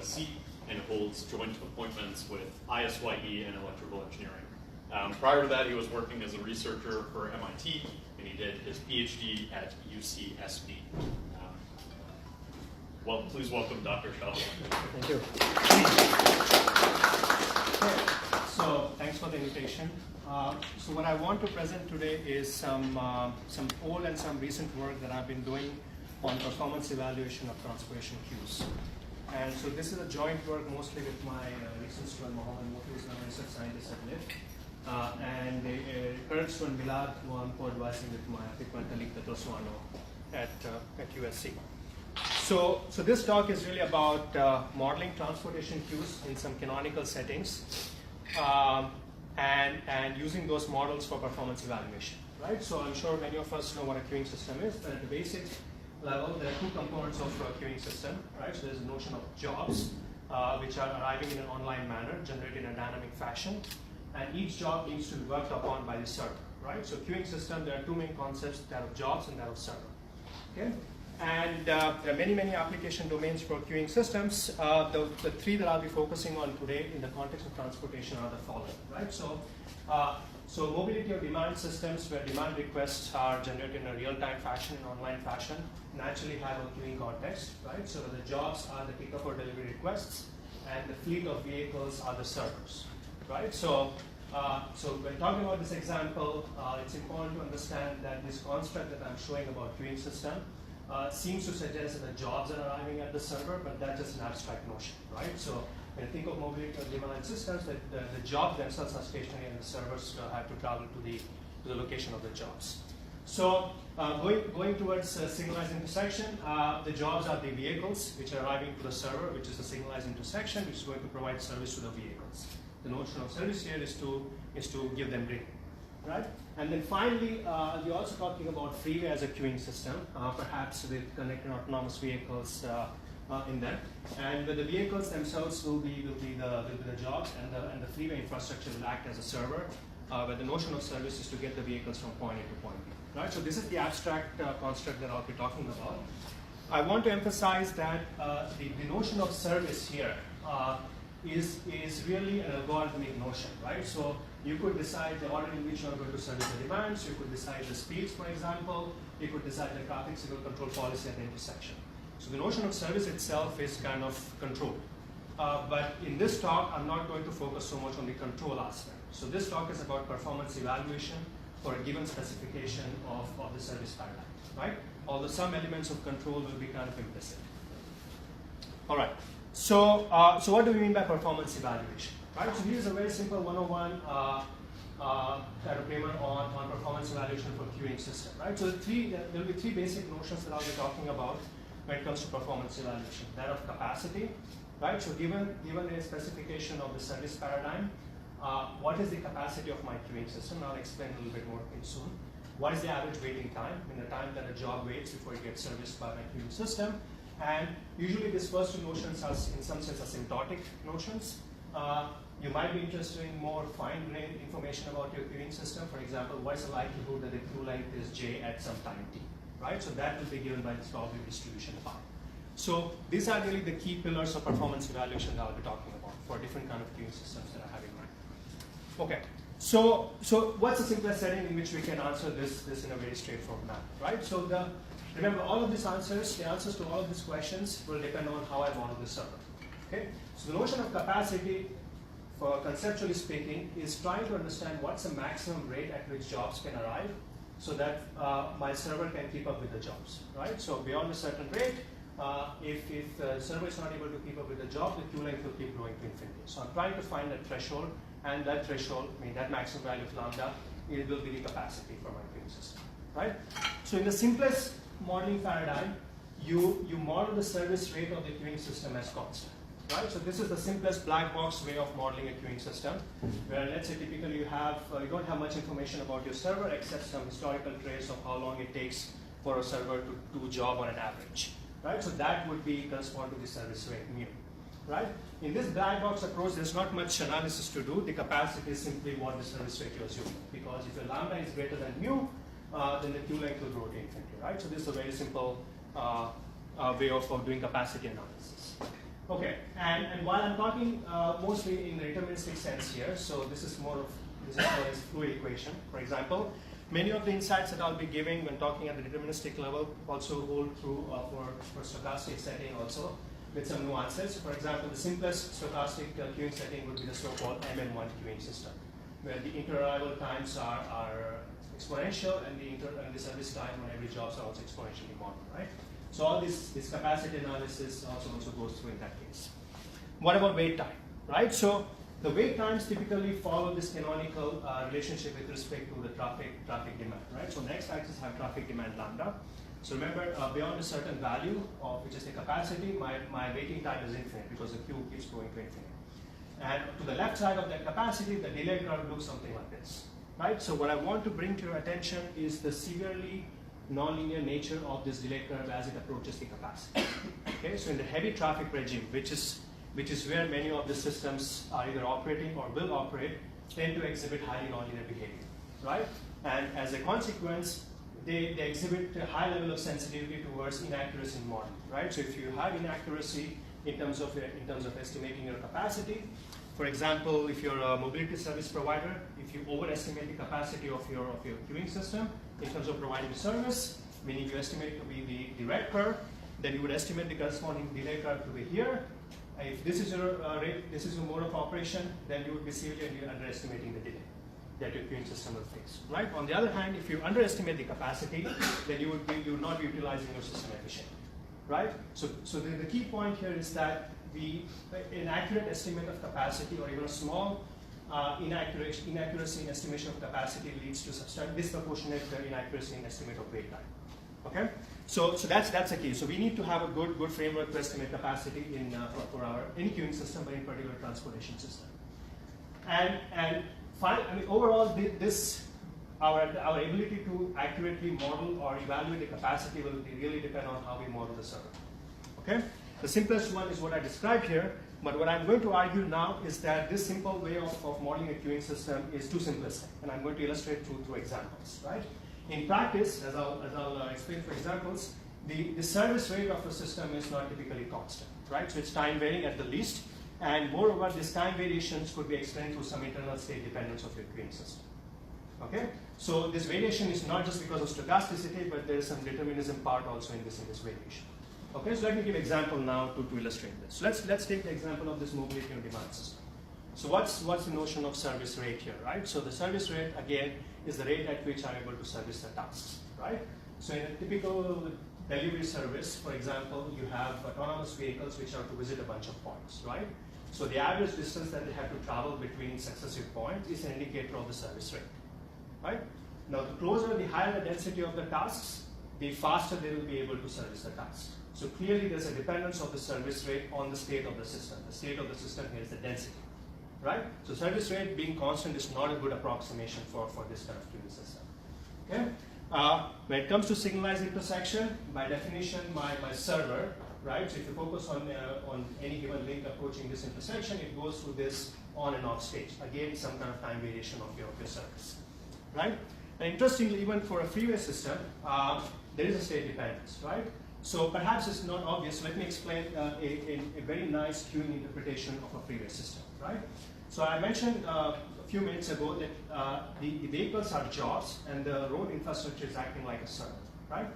USC and holds joint appointments with ISYE and electrical engineering. Prior to that, he was working as a researcher for MIT, and he did his PhD at UCSB. Well, please welcome Dr. Savla. Thank you. Okay. So thanks for the invitation. So what I want to present today is some old and some recent work that I've been doing on performance evaluation of transportation queues. And so this is a joint work mostly with my recent student Mohammed Mofi, who is now a research scientist at LIFT, and current student Milad, who I'm co-advising with my colleague Petroswano at USC. So this talk is really about modeling transportation queues in some canonical settings and using those models for performance evaluation, right? So I'm sure many of us know what a queuing system is, but at the basic level, there are two components of a queuing system, right? So there's a notion of jobs, which are arriving in an online manner, generated in a dynamic fashion, and each job needs to be worked upon by the server, right? So queuing system, there are two main concepts, that of jobs and that of server, okay? And there are many application domains for queuing systems. The three that I'll be focusing on today in the context of transportation are the following, right? So mobility or demand systems where demand requests are generated in a real-time fashion, in online fashion, naturally have a queuing context, right? So the jobs are the pickup or delivery requests, and the fleet of vehicles are the servers, right? So when talking about this example, it's important to understand that this construct that I'm showing about queuing system seems to suggest that the jobs are arriving at the server, but that's just an abstract notion, right? So when you think of mobility or demand systems, the jobs themselves are stationary and the servers have to travel to the location of the jobs. So going towards signalized intersection, the jobs are the vehicles which are arriving to the server, which is the signalized intersection, which is going to provide service to the vehicles. The notion of service here is to give them green, right? And then finally, we're also talking about freeway as a queuing system, perhaps with connected autonomous vehicles in them. And the vehicles themselves will be the jobs, and the freeway infrastructure will act as a server, where the notion of service is to get the vehicles from point A to point B. Right? So this is the abstract construct that I'll be talking about. I want to emphasize that the notion of service here is really an algorithmic notion, right? So you could decide the order in which you are going to service the demands, you could decide the speeds, for example, you could decide the traffic signal control policy at the intersection. So the notion of service itself is kind of controlled. But in this talk, I'm not going to focus so much on the control aspect. So this talk is about performance evaluation for a given specification of the service paradigm, right? Although some elements of control will be kind of implicit. All right. So what do we mean by performance evaluation? Right? So here's a very simple 101 kind of primer on performance evaluation for queuing system. Right? So there will be three basic notions that I'll be talking about when it comes to performance evaluation. That of capacity, right? So given a specification of the service paradigm, what is the capacity of my queuing system? I'll explain a little bit more soon. What is the average waiting time, in the time that a job waits before it gets serviced by my queuing system? And usually these first two notions are in some sense asymptotic notions. You might be interested in more fine-grained information about your queuing system. For example, what is the likelihood that the queue length is j at some time t, right? So that will be given by this probability distribution phi. So these are really the key pillars of performance evaluation that I'll be talking about for different kind of queuing systems that I have in mind. Okay, so what's the simplest setting in which we can answer this in a very straightforward manner, right? So remember, all of these answers, the answers to all of these questions will depend on how I model the server. Okay? So the notion of capacity, for conceptually speaking, is trying to understand what's the maximum rate at which jobs can arrive so that my server can keep up with the jobs, right? So beyond a certain rate, if the server is not able to keep up with the job, the queue length will keep growing to infinity. So I'm trying to find that threshold, and that threshold, that maximum value of lambda, it will be the capacity for my queuing system, right? So in the simplest modeling paradigm, you model the service rate of the queuing system as constant, right? So this is the simplest black box way of modeling a queuing system, where let's say typically you don't have much information about your server except some historical trace of how long it takes for a server to do a job on an average, right? So that would correspond to the service rate mu, right? In this black box approach, there's not much analysis to do. The capacity is simply what the service rate you assume, because if your lambda is greater than mu, then the queue length will grow to infinity, right? So this is a very simple way of doing capacity analysis. Okay, and while I'm talking mostly in the deterministic sense here, so this is more as fluid equation. For example, many of the insights that I'll be giving when talking at the deterministic level also hold true for stochastic setting also, with some nuances. For example, the simplest stochastic queuing setting would be the so-called MM1 queuing system, where the inter-arrival times are exponential and the service time on every job are also exponentially modeled, right? So all this capacity analysis also goes through in that case. What about wait time, right? So the wait times typically follow this canonical relationship with respect to the traffic demand, right? So next axis have traffic demand lambda. So remember, beyond a certain value, which is the capacity, my waiting time is infinite because the queue keeps going to infinite. And to the left side of that capacity, the delay curve looks something like this, right? So what I want to bring to your attention is the severely nonlinear nature of this delay curve as it approaches the capacity. Okay, so in the heavy traffic regime, which is where many of the systems are either operating or will operate, tend to exhibit highly nonlinear behavior, right? And as a consequence, they exhibit a high level of sensitivity towards inaccuracy in modeling, right? So if you have inaccuracy in terms of estimating your capacity, for example, if you're a mobility service provider, if you overestimate the capacity of your queuing system in terms of providing service, meaning you estimate to be the red curve, then you would estimate the corresponding delay curve to be here. If this is your this is your mode of operation, then you would be severely underestimating the delay that your queuing system will face, right? On the other hand, if you underestimate the capacity, then you would not be utilizing your system efficiently, right? So the key point here is that an accurate estimate of capacity or even a small inaccuracy in estimation of capacity leads to disproportionate inaccuracy in estimate of wait time. Okay, so that's the key. So we need to have a good framework to estimate capacity for our any queuing system, but in particular transportation system. And overall, our ability to accurately model or evaluate the capacity will really depend on how we model the server. Okay, the simplest one is what I described here. But what I'm going to argue now is that this simple way of modeling a queuing system is too simplistic, and I'm going to illustrate through examples, right? In practice, as I'll explain for examples, the service rate of a system is not typically constant, right? So it's time varying at the least, and moreover, these time variations could be explained through some internal state dependence of your queuing system. Okay? So this variation is not just because of stochasticity, but there is some determinism part also in this variation. Okay, so let me give an example now to illustrate this. So let's take the example of this mobility on demand system. So what's the notion of service rate here, right? So the service rate, again, is the rate at which I'm able to service the tasks, right? So in a typical delivery service, for example, you have autonomous vehicles which are to visit a bunch of points, right? So the average distance that they have to travel between successive points is an indicator of the service rate, right? Now, the closer, the higher the density of the tasks, the faster they will be able to service the task. So clearly there's a dependence of the service rate on the state of the system. The state of the system here is the density, right? So service rate being constant is not a good approximation for this kind of queuing system. Okay? When it comes to signalized intersection, by definition, my server, right? So if you focus on any given link approaching this intersection, it goes through this on and off stage. Again, some kind of time variation of your service, right? And interestingly, even for a freeway system, there is a state dependence, right? So perhaps it's not obvious. Let me explain a very nice queuing interpretation of a freeway system, right? So I mentioned a few minutes ago that the vehicles are jobs and the road infrastructure is acting like a server, right?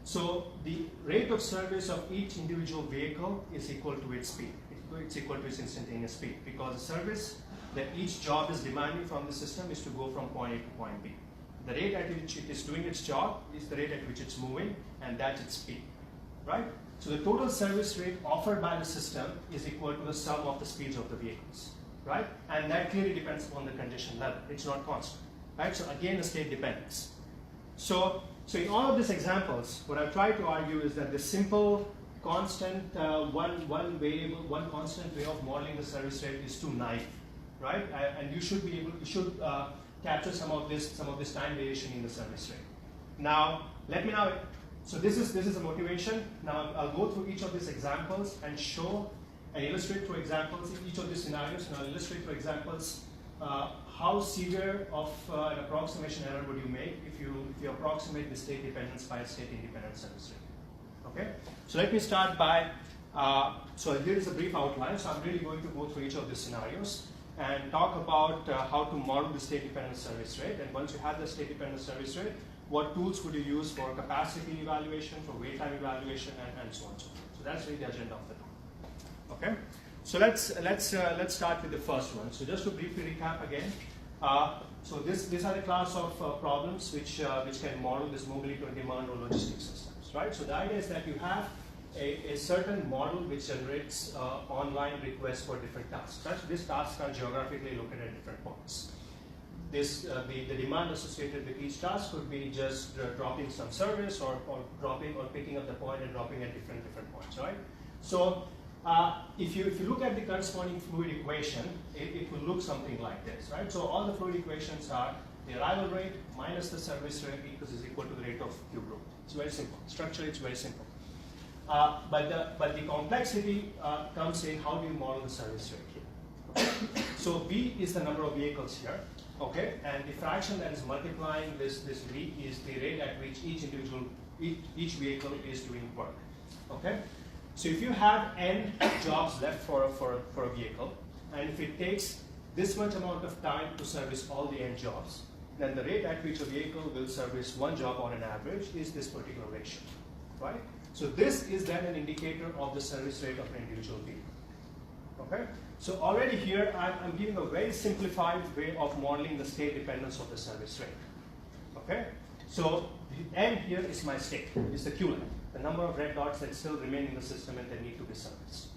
So the rate of service of each individual vehicle is equal to its speed. It's equal to its instantaneous speed, because the service that each job is demanding from the system is to go from point A to point B. The rate at which it is doing its job is the rate at which it's moving, and that's its speed, right? So the total service rate offered by the system is equal to the sum of the speeds of the vehicles, right? And that clearly depends on the congestion level. It's not constant, right? So again, the state dependence. So in all of these examples, what I've tried to argue is that the simple, constant, one constant way of modeling the service rate is too naive, right? And you should capture some of this time variation in the service rate. Now, so this is a motivation. Now I'll go through each of these examples and show and illustrate through examples in each of these scenarios, and I'll illustrate through examples how severe of an approximation error would you make if you approximate the state dependence by a state independent service rate. Okay? So let me start by So here is a brief outline. So I'm really going to go through each of these scenarios and talk about how to model the state-dependent service rate. And once you have the state-dependent service rate, what tools would you use for capacity evaluation, for wait time evaluation, and so on and so forth. So that's really the agenda of the talk. Okay. So let's start with the first one. So just to briefly recap again. So these are the class of problems which can model this mobility on demand or logistics systems, right? So the idea is that you have a certain model which generates online requests for different tasks. These tasks are geographically located at different points. The demand associated with each task could be just dropping some service or dropping or picking up the point and dropping at different points, right? So if you look at the corresponding fluid equation, it will look something like this, right? So all the fluid equations are the arrival rate minus the service rate is equal to the rate of cube root. It's very simple. Structurally, it's very simple. But the complexity comes in how do you model the service rate here. Okay? So V is the number of vehicles here, okay? And the fraction that is multiplying this V is the rate at which each vehicle is doing work, okay? So if you have n jobs left for a vehicle, and if it takes this much amount of time to service all the n jobs, then the rate at which a vehicle will service one job on an average is this particular ratio, right? So this is then an indicator of the service rate of an individual vehicle, okay? So already here I'm giving a very simplified way of modeling the state dependence of the service rate, okay? So the n here is my state, is the Q line, the number of red dots that still remain in the system and they need to be serviced,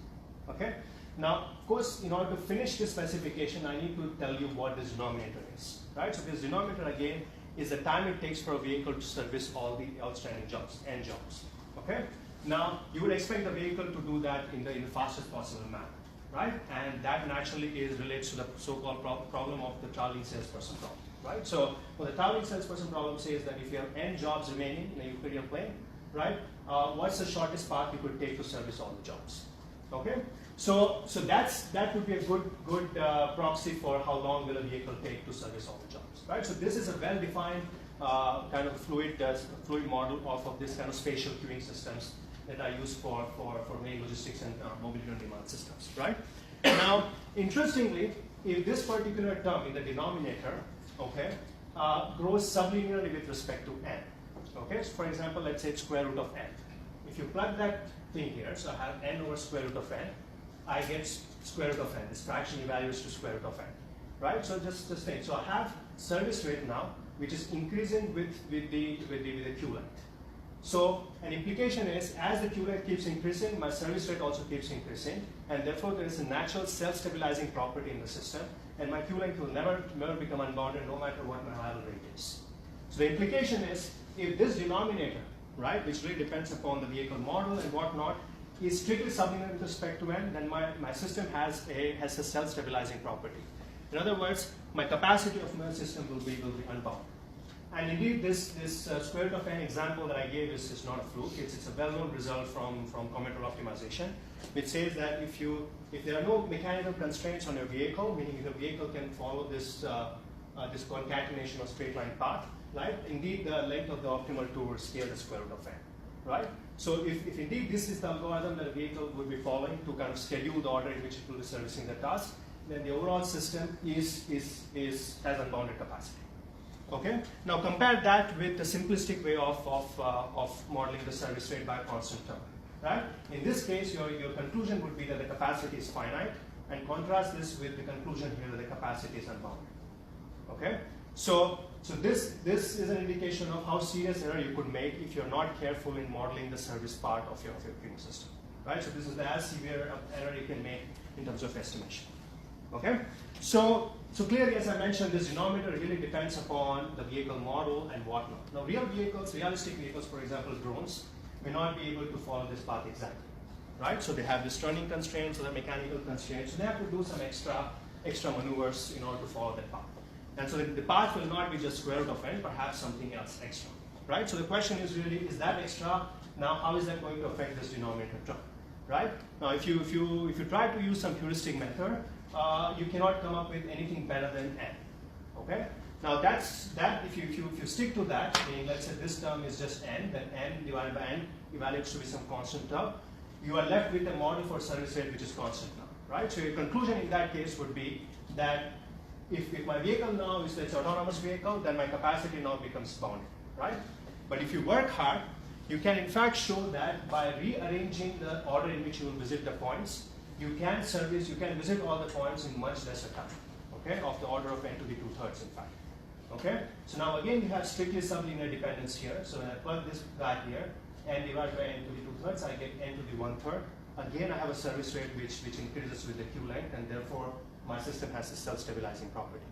okay? Now, of course, in order to finish this specification, I need to tell you what this denominator is, right? So this denominator, again, is the time it takes for a vehicle to service all the outstanding jobs, n jobs, okay? Now, you would expect the vehicle to do that in the fastest possible manner, right? And that naturally relates to the so-called problem of the traveling salesperson problem, right? So, what the traveling salesperson problem says that if you have n jobs remaining in a Euclidean plane, right, what's the shortest path you could take to service all the jobs, okay? So that would be a good proxy for how long will a vehicle take to service all the jobs, right? So this is a well-defined kind of fluid model of this kind of spatial queuing systems that I use for many logistics and mobility on demand systems, right? Now, interestingly, if this particular term in the denominator, okay, grows sublinearly with respect to n, okay? So for example, let's say it's square root of n. If you plug that thing here, so I have n over square root of n, I get square root of n. This fraction evaluates to square root of n, right? So just think. So I have service rate now, which is increasing with the Q length. So an implication is, as the Q length keeps increasing, my service rate also keeps increasing, and therefore there is a natural self-stabilizing property in the system, and my Q length will never become unbounded, no matter what my arrival rate is. So the implication is, if this denominator, right, which really depends upon the vehicle model and whatnot, is strictly sublinear with respect to n, then my system has a self-stabilizing property. In other words, my capacity of my system will be unbound. And indeed, this square root of n example that I gave is not a fluke. It's a well-known result from commutator optimization, which says that if there are no mechanical constraints on your vehicle, meaning if the vehicle can follow this concatenation of straight line path, right? Indeed, the length of the optimal tour will scale the square root of n, right? So if indeed this is the algorithm that a vehicle would be following to kind of schedule the order in which it will be servicing the task, then the overall system has unbounded capacity. Okay. Now compare that with the simplistic way of modeling the service rate by a constant term, right? In this case, your conclusion would be that the capacity is finite, and contrast this with the conclusion here that the capacity is unbounded. Okay. So this is an indication of how serious error you could make if you're not careful in modeling the service part of your queuing system, right? So this is the as severe error you can make in terms of estimation. Okay. So clearly, as I mentioned, this denominator really depends upon the vehicle model and whatnot. Now, realistic vehicles, for example, drones, may not be able to follow this path exactly, right? So they have this turning constraints or the mechanical constraints. So they have to do some extra maneuvers in order to follow that path. And so the path will not be just square root of n, perhaps something else extra, right? So the question is really, is that extra? Now, how is that going to affect this denominator term, right? Now, if you try to use some heuristic method, you cannot come up with anything better than n. Okay. Now if you stick to that, meaning let's say this term is just n, then n divided by n evaluates to be some constant term. you are left with a model for service rate which is constant now, right? So your conclusion in that case would be that if my vehicle now is an autonomous vehicle, then my capacity now becomes bounded, right? But if you work hard, you can in fact show that by rearranging the order in which you will visit the points, you can visit all the points in much lesser time, okay, of the order of n to the 2/3 in fact. Okay, so now again you have strictly sublinear dependence here. So when I plug this back here, n divided by n to the 2/3, I get n to the 1/3. Again, I have a service rate which increases with the queue length, and therefore my system has a self-stabilizing property.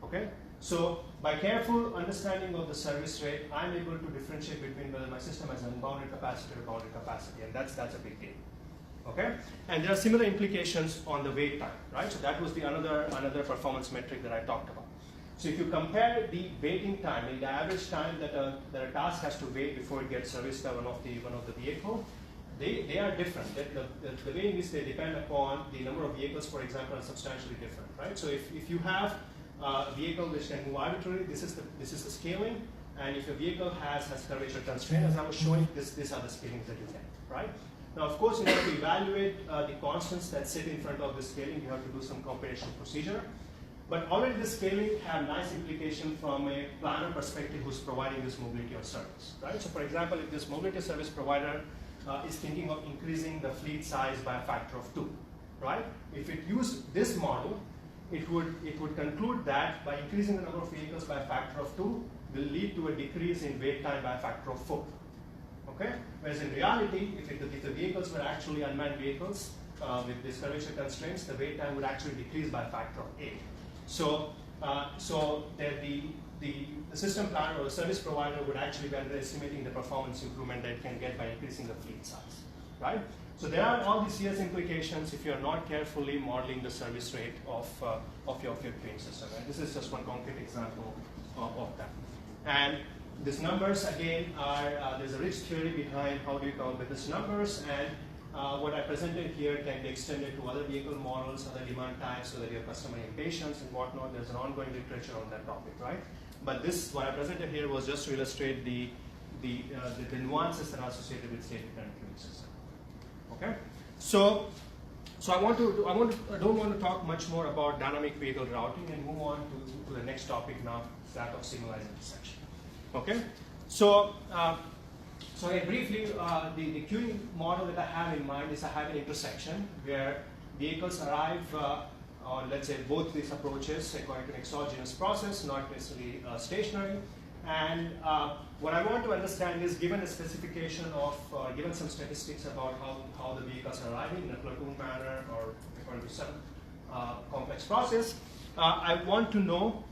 Okay, so by careful understanding of the service rate, I'm able to differentiate between whether my system has unbounded capacity or bounded capacity, and that's a big deal. Okay, and there are similar implications on the wait time, right? So that was the another performance metric that I talked about. So if you compare the waiting time, the average time that a task has to wait before it gets serviced by one of the vehicle, they are different. The way in which they depend upon the number of vehicles, for example, are substantially different, right? So if you have a vehicle which can move arbitrarily, this is the scaling, and if a vehicle has curvature constraint, as I was showing, these are the scalings that you get, right? Now, of course, in order to evaluate the constants that sit in front of the scaling, you have to do some computational procedure. But already the scaling have nice implication from a planner perspective who's providing this mobility or service, right? So, for example, if this mobility service provider is thinking of increasing the fleet size by a factor of 2, right? If it used this model, it would conclude that by increasing the number of vehicles by a factor of 2 will lead to a decrease in wait time by a factor of 4. Okay? Whereas in reality, if the vehicles were actually unmanned vehicles with these curvature constraints, the wait time would actually decrease by a factor of 8. So that the system planner or the service provider would actually be underestimating the performance improvement that it can get by increasing the fleet size, right? So there are all these serious implications if you are not carefully modeling the service rate of your queuing system. And this is just one concrete example of that. And these numbers, again, there's a rich theory behind how do you come up with these numbers, and what I presented here can be extended to other vehicle models, other demand types, so that you have customer impatience and whatnot. There's an ongoing literature on that topic, right? But what I presented here was just to illustrate the nuances that are associated with state-dependent queuing system. Okay, so I don't want to talk much more about dynamic vehicle routing and move on to the next topic now, that of signalized intersection. Okay, so again, briefly, the queuing model that I have in mind is I have an intersection where vehicles arrive on, let's say, both these approaches according to an exogenous process, not necessarily stationary. And what I want to understand is, given a specification of, given some statistics about how the vehicles are arriving in a platoon manner or according to some complex process, I want to know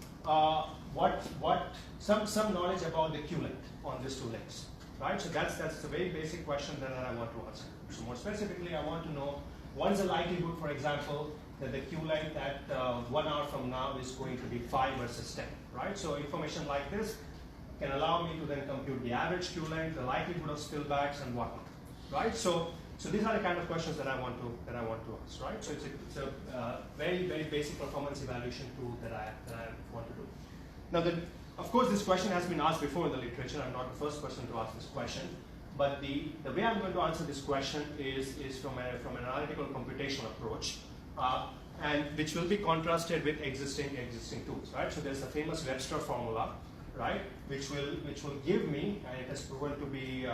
some knowledge about the queue length on these two links, right? So that's a very basic question that I want to answer. So more specifically, I want to know what is the likelihood, for example, that the queue length at 1 hour from now is going to be 5 versus 10, right? So information like this can allow me to then compute the average queue length, the likelihood of spillbacks, and whatnot, right? So these are the kind of questions that I want to ask, right? So it's a very, very basic performance evaluation tool that I want to do. Now, of course, this question has been asked before in the literature. I'm not the first person to ask this question, but the way I'm going to answer this question is from an analytical computational approach, and which will be contrasted with existing tools, right? So there's the famous Webster formula, right, which will give me, and it has proven to be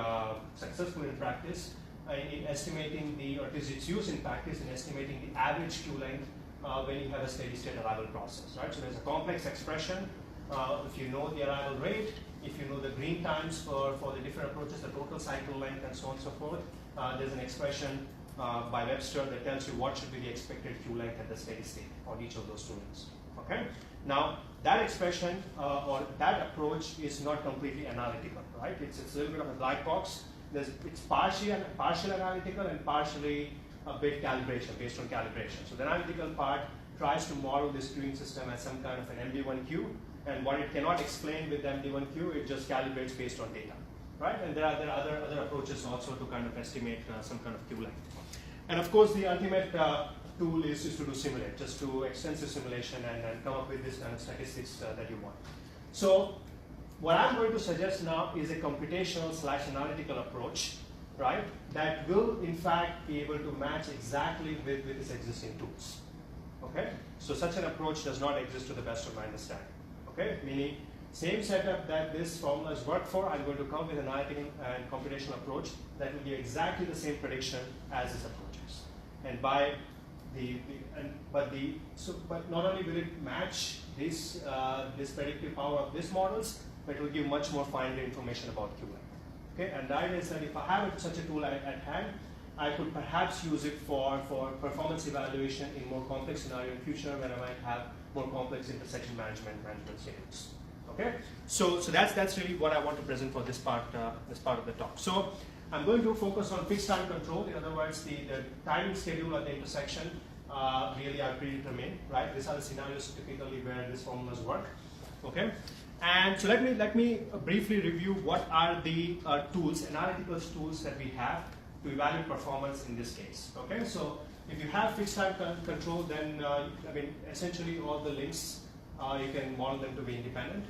successful in practice, in estimating or at least its use in practice in estimating the average queue length when you have a steady state arrival process, right? So there's a complex expression. If you know the arrival rate, if you know the green times for the different approaches, the total cycle length, and so on and so forth, there's an expression by Webster that tells you what should be the expected queue length at the steady state on each of those two links. Okay. Now that expression or that approach is not completely analytical, right? It's a little bit of a black box. It's partial analytical and partially a bit calibration, based on calibration. So the analytical part tries to model this queuing system as some kind of an MD1 queue, and what it cannot explain with the MD1 queue, it just calibrates based on data, right? And there are other approaches also to kind of estimate some kind of queue length. And of course, the ultimate tool is to do simulate, just do extensive simulation and come up with this kind of statistics that you want. So what I'm going to suggest now is a computational / analytical approach right, that will in fact be able to match exactly with its existing tools. Okay, so such an approach does not exist to the best of my understanding. Okay, meaning same setup that this formulas work for, I'm going to come with an analytical and computational approach that will give exactly the same prediction as this approaches. And by but not only will it match this predictive power of these models, but it will give much more finer information about Q length. Okay, and the idea is that if I have such a tool at hand, I could perhaps use it for performance evaluation in more complex scenario in future when I might have more complex intersection management scenarios. Okay, so that's really what I want to present for this part of the talk. So I'm going to focus on fixed time control. In other words, the timing schedule at the intersection really are predetermined, right? These are the scenarios typically where these formulas work. Okay, and so let me briefly review what are the analytical tools that we have to evaluate performance in this case. Okay, so if you have fixed time control, then I mean essentially all the links you can model them to be independent.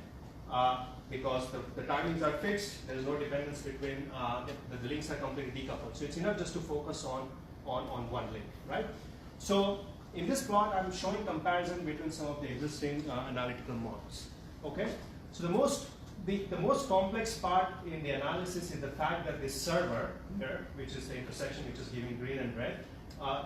Because the timings are fixed, there is no dependence between the links are completely decoupled. So it's enough just to focus on one link, right? So in this plot, I'm showing comparison between some of the existing analytical models. Okay, so the most complex part in the analysis is the fact that the server here, which is the intersection which is giving green and red,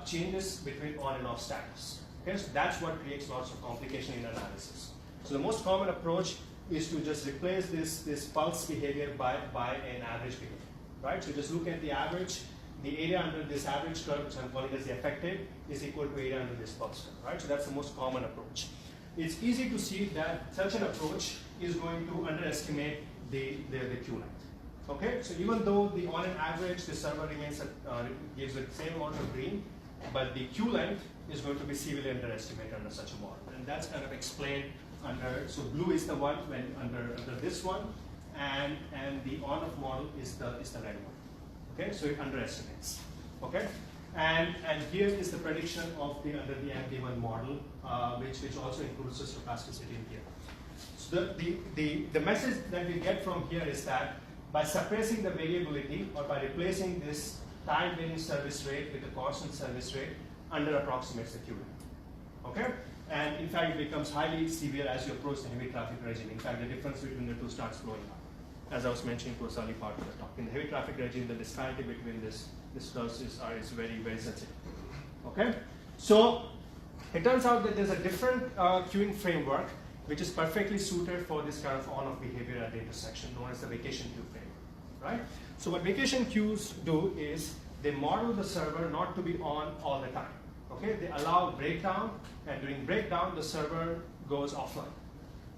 changes between on and off status. Okay, so that's what creates lots of complication in analysis. So the most common approach is to just replace this pulse behavior by an average behavior, right? So just look at the average. The area under this average curve, which I'm calling as the effective, is equal to area under this pulse curve, right? So that's the most common approach. It's easy to see that such an approach is going to underestimate the Q length. Okay, so even though on an average the server gives the same amount of green, but the Q length is going to be severely underestimated under such a model, and that's kind of explained under. So blue is the one when under this one, and the on-off model is the red one. Okay, so it underestimates. Okay, and here is the prediction of under the Vfd One Model, which also includes the stochasticity in here. So the message that we get from here is that by suppressing the variability or by replacing this time varying service rate with a constant service rate, under approximates the Q length. Okay, and in fact it becomes highly severe as you approach the heavy traffic regime. In fact, the difference between the two starts blowing up, as I was mentioning towards early part of the talk. In the heavy traffic regime, the disparity between this curves is very, very sensitive. Okay, so it turns out that there's a different queuing framework which is perfectly suited for this kind of on-off behavior at the intersection, known as the vacation queue framework, right? So what vacation queues do is they model the server not to be on all the time. Okay, they allow breakdown, and during breakdown the server goes offline.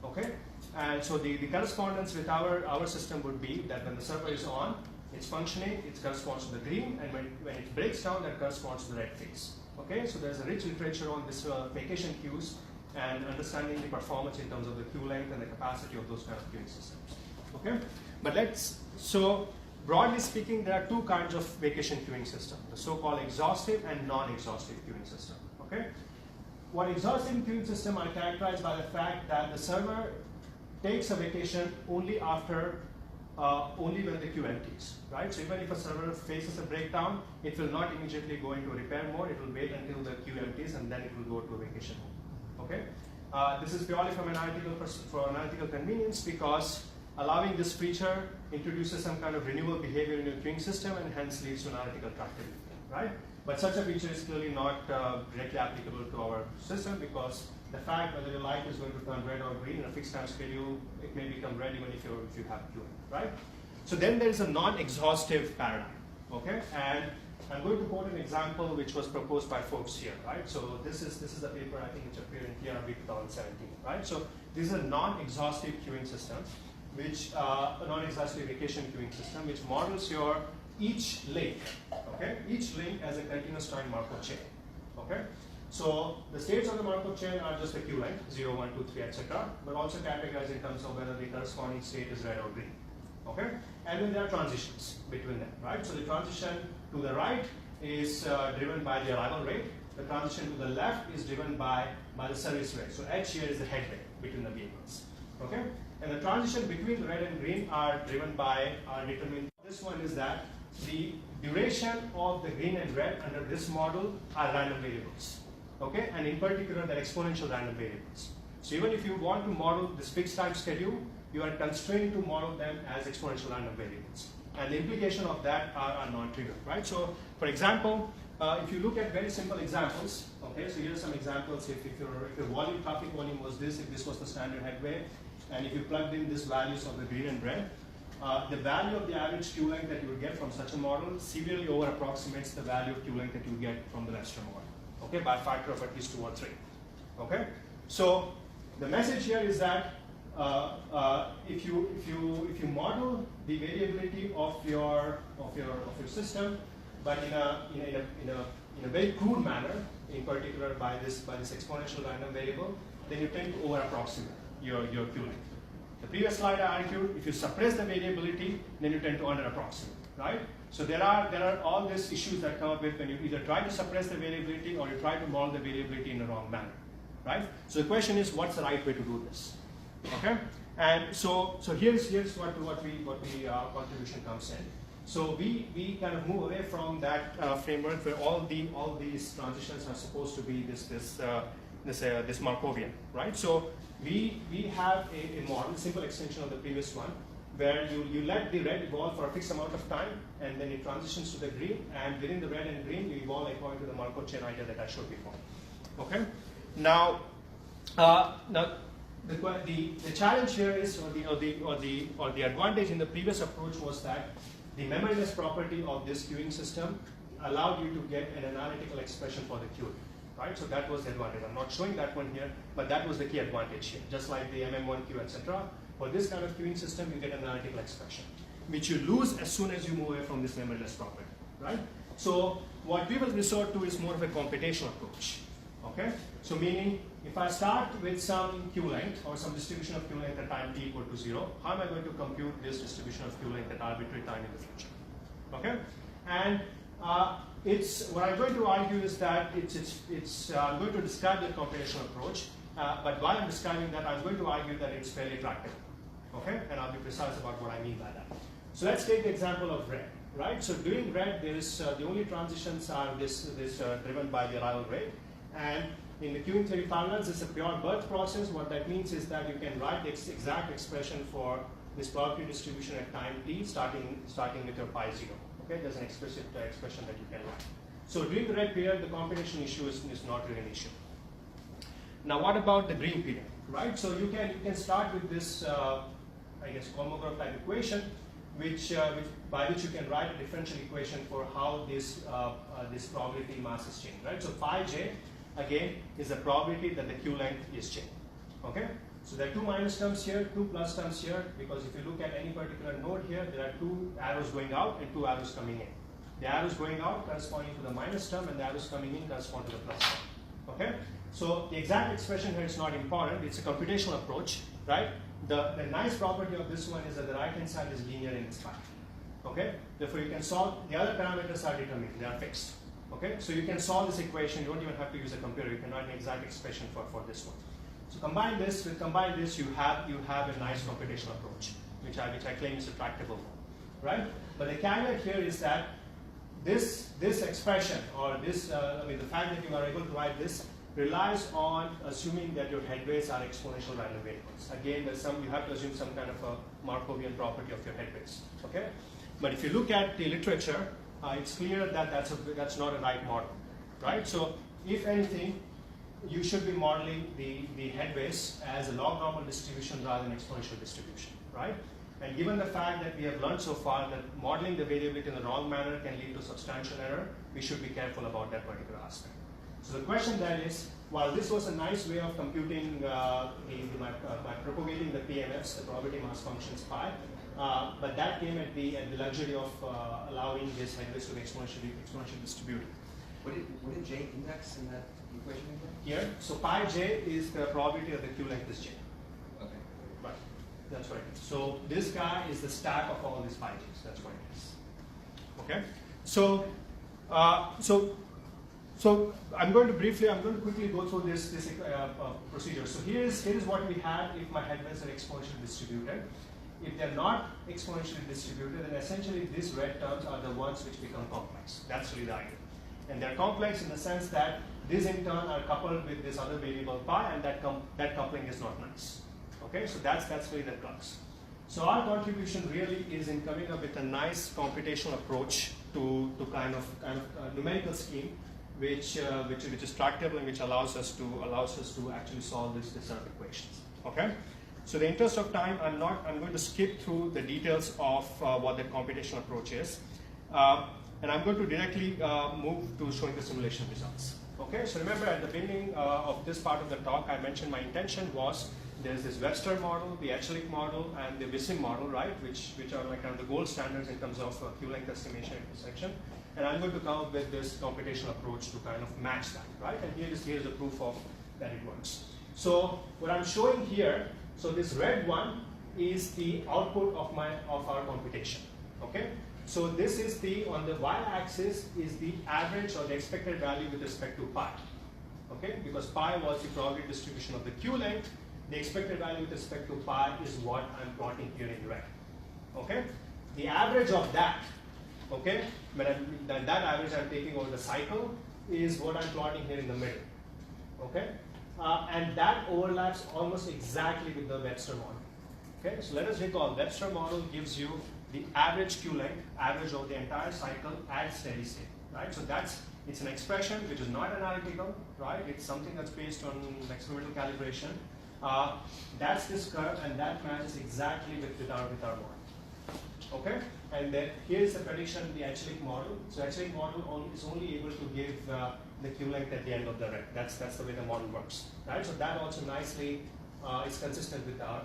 Okay, and so the correspondence with our system would be that when the server is on, it's functioning, it corresponds to the green, and when it breaks down, that corresponds to the red phase. Okay, so there's a rich literature on this vacation queues and understanding the performance in terms of the queue length and the capacity of those kind of queuing systems. Okay, but so broadly speaking, there are two kinds of vacation queuing system: the so-called exhaustive and non-exhaustive queuing system. Okay, what exhaustive queuing system are characterized by the fact that the server takes a vacation only when the queue empties, right? So even if a server faces a breakdown, it will not immediately go into repair mode. It will wait until the queue empties, and then it will go to a vacation mode. Okay, this is purely from for analytical convenience, because allowing this feature introduces some kind of renewal behavior in your queuing system and hence leads to analytical tractability, right? But such a feature is clearly not directly applicable to our system, because the fact whether your light is going to turn red or green in a fixed time schedule, it may become red even if you have queuing, right? So then there is a non-exhaustive paradigm, okay? And I'm going to quote an example which was proposed by folks here, right? So this is the paper, I think, which appeared in TRB 2017, right? So this is a non-exhaustive queuing system, which a non-exhaustive vacation queuing system, which models your each link, okay? Each link as a continuous time Markov chain, okay? So the states of the Markov chain are just the queue length, 0, 1, 2, 3, etc., but also categorized in terms of whether the corresponding state is red or green, okay? And then there are transitions between them, right? So the transition to the right is driven by the arrival rate. The transition to the left is driven by the service rate. So H here is the head rate between the vehicles, okay? And the transition between red and green are driven by determined. This one is that the duration of the green and red under this model are random variables. Okay, and in particular, they're exponential random variables. So even if you want to model this fixed time schedule, you are constrained to model them as exponential random variables. And the implication of that are non-trivial, right? So, for example, if you look at very simple examples, okay, so here are some examples. If your volume, traffic volume was this, if this was the standard headway, and if you plugged in these values of the green and red, the value of the average queue length that you would get from such a model severely over approximates the value of queue length that you get from the Webster model, okay, by a factor of at least 2 or 3, okay? So the message here is that if you model the variability of your system, but in a very crude manner, in particular by this exponential random variable, then you tend to over approximate your queue length. The previous slide I argued, if you suppress the variability, then you tend to under approximate, right? So there are all these issues that come up with when you either try to suppress the variability or you try to model the variability in the wrong manner, right? So the question is, what's the right way to do this? Okay, and so here's what contribution comes in. So we kind of move away from that framework where all these transitions are supposed to be this Markovian, right? So we have a model, a simple extension of the previous one, where you let the red evolve for a fixed amount of time, and then it transitions to the green, and within the red and green, you evolve according to the Markov chain idea that I showed before. Okay, now the challenge here is, or the advantage in the previous approach was that the memoryless property of this queuing system allowed you to get an analytical expression for the queuing, right? So that was the advantage. I'm not showing that one here, but that was the key advantage here. Just like the MM1 queue, etc. For this kind of queuing system, you get an analytical expression, which you lose as soon as you move away from this memoryless property, right? So what we will resort to is more of a computational approach. Okay, so meaning if I start with some queue length or some distribution of queue length at time t equal to 0, how am I going to compute this distribution of queue length at arbitrary time in the future? Okay, and what I'm going to argue is that I'm going to describe the computational approach, but while I'm describing that, I'm going to argue that it's fairly tractable. Okay, and I'll be precise about what I mean by that. So let's take the example of red. Right, so during red, there is the only transitions are this driven by the arrival rate. And in the queuing theory parallels, it's a pure birth process. What that means is that you can write the exact expression for this probability distribution at time t, starting with your pi 0. Okay, there's an explicit expression that you can write. So during the red period, the computation issue is not really an issue. Now, what about the green period? Right, so you can start with this, I guess, Kolmogorov type equation, by which you can write a differential equation for how this probability mass is changed, right? So phi j, again, is the probability that the queue length is changed, okay? So there are 2 minus terms here, 2 plus terms here, because if you look at any particular node here, there are 2 arrows going out and 2 arrows coming in. The arrows going out corresponding to the minus term, and the arrows coming in correspond to the plus term, okay? So the exact expression here is not important, it's a computational approach, right? The nice property of this one is that the right-hand side is linear in its fact. Okay? Therefore, you can solve, the other parameters are determined, they are fixed. Okay? So you can solve this equation, you don't even have to use a computer, you can write an exact expression for this one. So combine this, you have a nice computational approach, which I claim is a tractable one. Right? But the caveat here is that this expression, or this, the fact that you are able to write this, relies on assuming that your headways are exponential random variables. Again, you have to assume some kind of a Markovian property of your headways. Okay? But if you look at the literature, it's clear that that's not a right model. Right? So if anything, you should be modeling the headways as a log normal distribution rather than exponential distribution. Right? And given the fact that we have learned so far that modeling the variability in the wrong manner can lead to substantial error, we should be careful about that particular aspect. So the question then is, while this was a nice way of computing, by propagating the PMFs, the probability mass functions pi, but that came at the luxury of allowing this headways to be exponentially distributed. What did J index in that equation again? Here, so pi j is the probability of the queue length is j. Okay. Right, that's right. So this guy is the stack of all these pi j's. That's what it is. Okay, so I'm going to quickly go through this procedure. So here is what we had if my headways are exponentially distributed. if they're not exponentially distributed, then essentially these red terms are the ones which become complex. That's really the idea. And they're complex in the sense that these in turn are coupled with this other variable pi, and that coupling is not nice. Okay, so that's really the crux. So our contribution really is in coming up with a nice computational approach to kind of numerical scheme, which is tractable and which allows us to actually solve this set of equations. Okay. So in the interest of time, I'm going to skip through the details of what that computational approach is, and I'm going to directly move to showing the simulation results. Okay. So remember at the beginning of this part of the talk, I mentioned my intention was there's this Webster model, the Acuity model, and the Vfd model, right, which are like kind of the gold standards in terms of Q-length estimation intersection. And I'm going to come up with this computational approach to kind of match that, right? And here's the proof of that it works. So what I'm showing here, so this red one is the output of our computation. Okay. So this is on the y-axis is the average or the expected value with respect to pi. Okay, because pi was the probability distribution of the Q length. The expected value with respect to pi is what I'm plotting here in red. Okay, the average of that, okay, that average I'm taking over the cycle is what I'm plotting here in the middle. Okay, and that overlaps almost exactly with the Webster model. Okay, so let us recall Webster model gives you the average Q length, average of the entire cycle at steady state, right? So it's an expression which is not analytical, right? It's something that's based on experimental calibration. That's this curve, and that matches exactly with our model. Okay, and then here's the prediction of the Acuity model. So Acuity model is only able to give the Q length at the end of the red. That's the way the model works, right? So that also nicely is consistent with our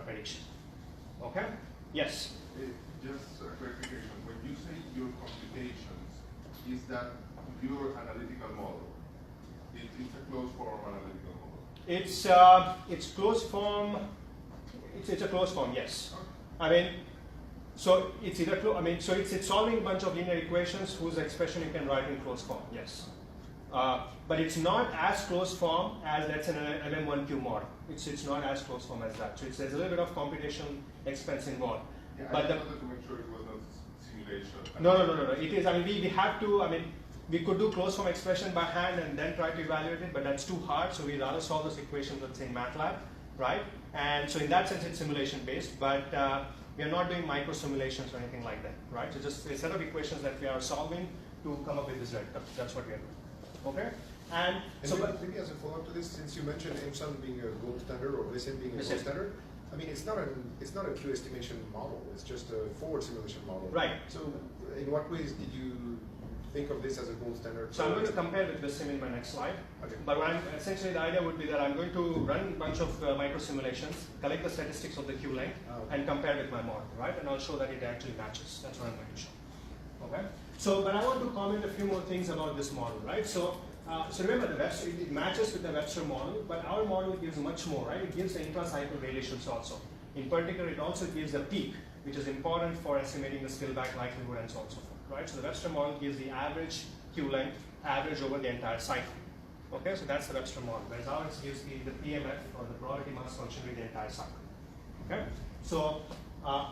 prediction. Okay. Yes. Just a clarification. When you say your computations, is that your analytical model? It's a closed form analytical model. It's closed form. It's a closed form. Yes. I mean, so it's either so it's solving a bunch of linear equations whose expression you can write in closed form. Yes. But it's not as closed form as let's say an MM1Q model. It's not as closed form as that. So there's a little bit of computation expense involved. Yeah, but I wanted to make sure it was not simulation. No. It is. I mean, we have to. I mean, we could do closed form expression by hand and then try to evaluate it, but that's too hard. So we rather solve those equations, let's say in MATLAB, right? And so in that sense, it's simulation based, but we are not doing micro simulations or anything like that, right? So just a set of equations that we are solving to come up with this red curve. That's what we are doing. Okay. And so maybe as a follow-up to this, since you mentioned MSUN being a gold standard or Vfd being a gold standard, I mean, it's not a Q estimation model. It's just a forward simulation model. Right. So, in what ways did you think of this as a gold standard? So I'm going to compare with Vfd in my next slide. Okay. But essentially the idea would be that I'm going to run a bunch of micro simulations, collect the statistics of the Q length, and compare with my model, right? And I'll show that it actually matches. That's what I'm going to show. Okay. So, but I want to comment a few more things about this model, right? So remember, it matches with the Webster model, but our model gives much more, right? It gives the intra-cycle variations also. In particular, it also gives the peak, which is important for estimating the spillback likelihood and so on and so forth, right? So the Webster model gives the average Q length, average over the entire cycle. Okay, so that's the Webster model, whereas ours gives the PMF, or the probability mass function, with the entire cycle. Okay, so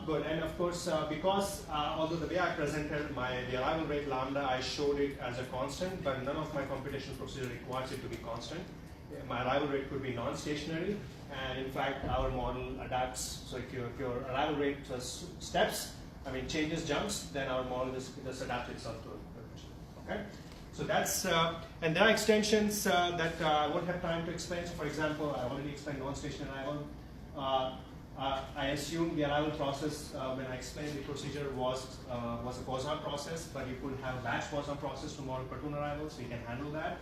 good, and of course, because although the way I presented the arrival rate lambda, I showed it as a constant, but none of my computation procedure requires it to be constant. My arrival rate could be non-stationary, and in fact, our model adapts. So if your arrival rate steps, changes, jumps, then our model just adapts itself to it. Okay. So that's, and there are extensions that I won't have time to explain. So for example, I already explained non-stationary arrival. I assume the arrival process, when I explained the procedure, was a Poisson process, but you could have batch Poisson process to model platoon arrivals, so you can handle that.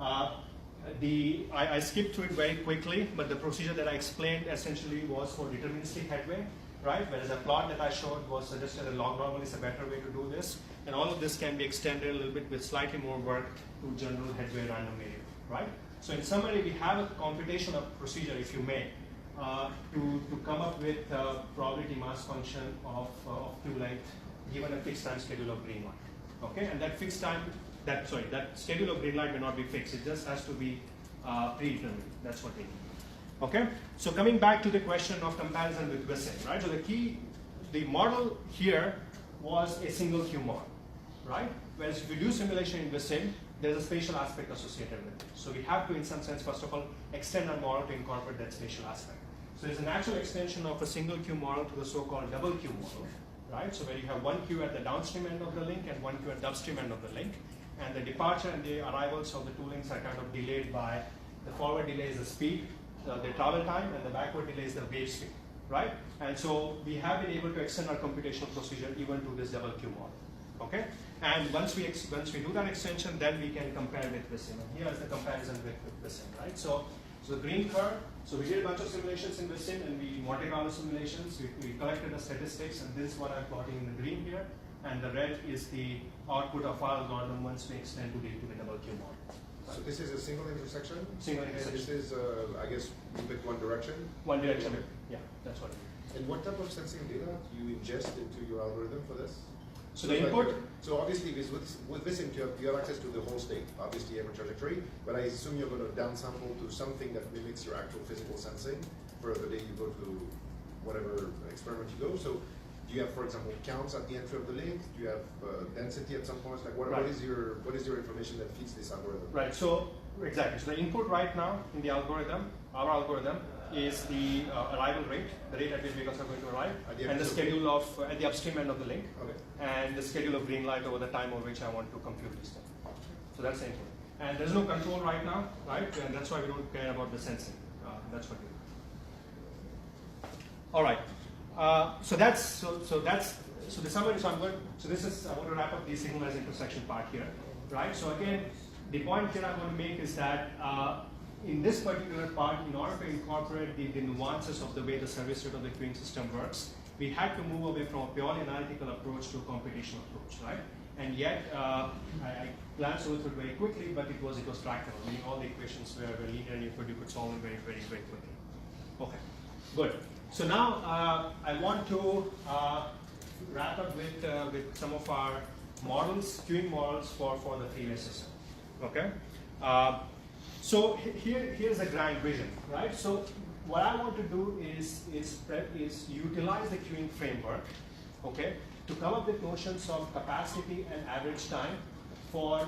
I skipped through it very quickly, but the procedure that I explained essentially was for deterministic headway, right? Whereas the plot that I showed was suggested that log normal is a better way to do this. And all of this can be extended a little bit with slightly more work to general headway random variable, right? So in summary, we have a computational procedure, if you may, to come up with a probability mass function of Q length given a fixed time schedule of green light. Okay, and that fixed time, that schedule of green light may not be fixed. It just has to be predetermined. That's what we need. Okay, so coming back to the question of comparison with Vissim, right? So the model here was a single queue model, right? Whereas if you do simulation in Vissim, there's a spatial aspect associated with it. So we have to, in some sense, first of all, extend our model to incorporate that spatial aspect. So there's a natural extension of a single queue model to the so-called double queue model, right? So where you have one queue at the downstream end of the link and one queue at the upstream end of the link. And the departure and the arrivals of the two links are kind of delayed by the forward delay is the speed, the travel time, and the backward delay is the wave speed, right? And so we have been able to extend our computational procedure even to this double queue model, okay? And once we do that extension, then we can compare with Vissim. And here is the comparison with Vissim, right? So the green curve, so we did a bunch of simulations in Vissim, and we Monte Carlo simulations. We collected the statistics, and this is what I'm plotting in the green here. And the red is the output of our algorithm once we extend to the double queue model. So this is a single intersection? Single And intersection. this is, I guess, you pick one direction? One direction, yeah, that's what it is. And what type of sensing data do you ingest into your algorithm for this? So the input? So obviously with this you have access to the whole state, obviously every trajectory, but I assume you're going to downsample to something that mimics your actual physical sensing for the day you go to whatever experiment you go. So do you have, for example, counts at the entry of the link? Do you have density at some points? Like what is your information that feeds this algorithm? Right, so exactly. So the input right now in the algorithm, our algorithm, is the arrival rate, the rate at which vehicles are going to arrive, and the schedule of, at the upstream end of the link, Okay. and the schedule of green light over the time over which I want to compute this thing. So that's the input. And there's no control right now, right? And that's why we don't care about the sensing. That's what we do. All right. So the summary. So I want to wrap up the signalized intersection part here, right? So again, the point here I want to make is that in this particular part, in order to incorporate the nuances of the way the service state of the queuing system works, we had to move away from a purely analytical approach to a computational approach, right? And yet, I glanced over it very quickly, but it was tractable. I mean, all the equations were linear, and you could solve them very, very, very quickly. Okay, good. So now I want to wrap up with some of our models, queuing models for the three-way system. Okay. So here's a grand vision, right? So what I want to do is utilize the queuing framework, okay, to come up with notions of capacity and average time for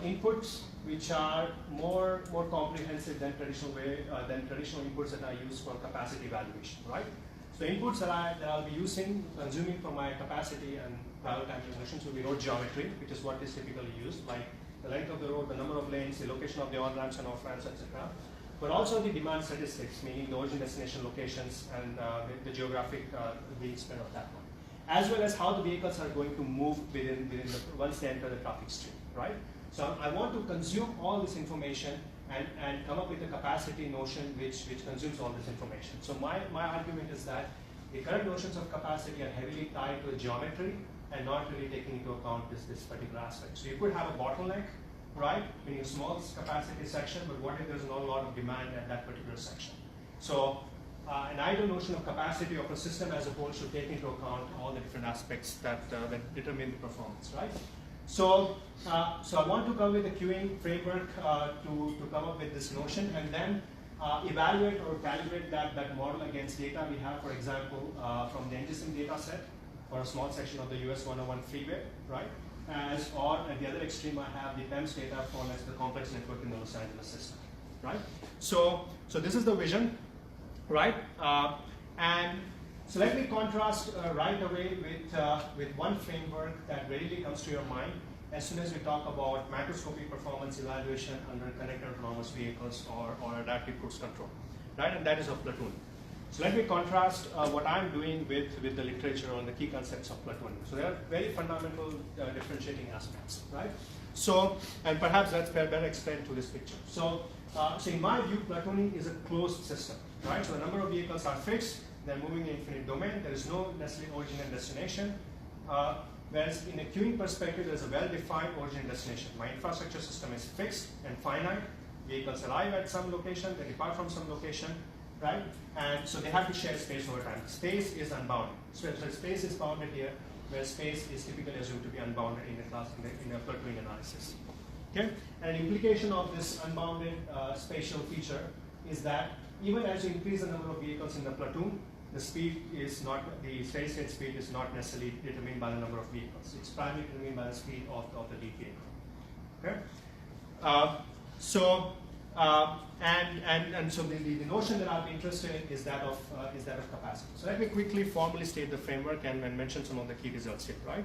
inputs which are more comprehensive than traditional inputs that are used for capacity evaluation, right? So inputs that I'll be consuming for my capacity and travel time evaluations will be road geometry, which is what is typically used, like the length of the road, the number of lanes, the location of the on-ramps and off-ramps, etc. But also the demand statistics, meaning the origin destination locations and the geographic being spread of that one. As well as how the vehicles are going to move once they enter the traffic stream, right? So I want to consume all this information and come up with a capacity notion which consumes all this information. So my argument is that the current notions of capacity are heavily tied to the geometry and not really taking into account this particular aspect. So you could have a bottleneck, right, meaning a small capacity section, but what if there's not a lot of demand at that particular section? So an ideal notion of capacity of a system as a whole should take into account all the different aspects that determine the performance, right? So I want to come with a queuing framework to come up with this notion and then evaluate or calibrate that model against data we have, for example, from the NGSIM data set for a small section of the US 101 freeway, right? Or at the other extreme, I have the PEMS data for the complex network in the Los Angeles system, right? So this is the vision, right? And so let me contrast right away with one framework that readily comes to your mind as soon as we talk about macroscopic performance evaluation under connected autonomous vehicles or adaptive cruise control, right? And that is of platooning. So let me contrast what I'm doing with the literature on the key concepts of platooning. So there are very fundamental differentiating aspects, right? So, and perhaps that's better explained through this picture. So in my view, platooning is a closed system, right? So the number of vehicles are fixed, they're moving in infinite domain, there is no necessarily origin and destination. Whereas in a queuing perspective, there's a well-defined origin and destination. My infrastructure system is fixed and finite. Vehicles arrive at some location, they depart from some location, right? And so they have to share space over time. Space is unbounded. So space is bounded here, where space is typically assumed to be unbounded in a platooning analysis. Okay? And an implication of this unbounded spatial feature is that even as you increase the number of vehicles in the platoon, the speed is not, the steady state speed is not necessarily determined by the number of vehicles. It's primarily determined by the speed of the lead vehicle. Okay? So the notion that I'll be interested in is that of capacity. So let me quickly formally state the framework and mention some of the key results here, right?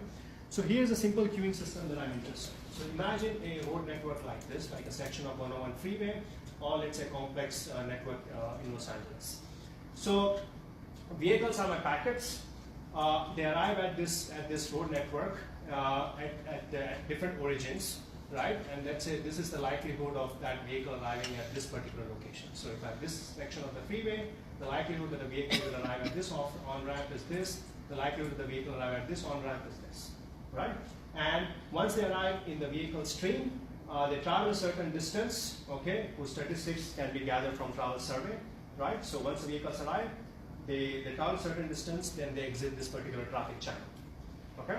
So here's a simple queuing system that I'm interested in. So imagine a road network like this, like a section of 101 freeway, or let's say a complex network in Los Angeles. So vehicles are my packets. They arrive at this road network at different origins, right? And let's say this is the likelihood of that vehicle arriving at this particular location. So if I have this section of the freeway, the likelihood that a vehicle will arrive at this on-ramp is this. The likelihood that the vehicle will arrive at this on-ramp is this, right? And once they arrive in the vehicle stream, they travel a certain distance, okay, whose statistics can be gathered from travel survey, right? So once the vehicles arrive, they travel a certain distance, then they exit this particular traffic channel, okay?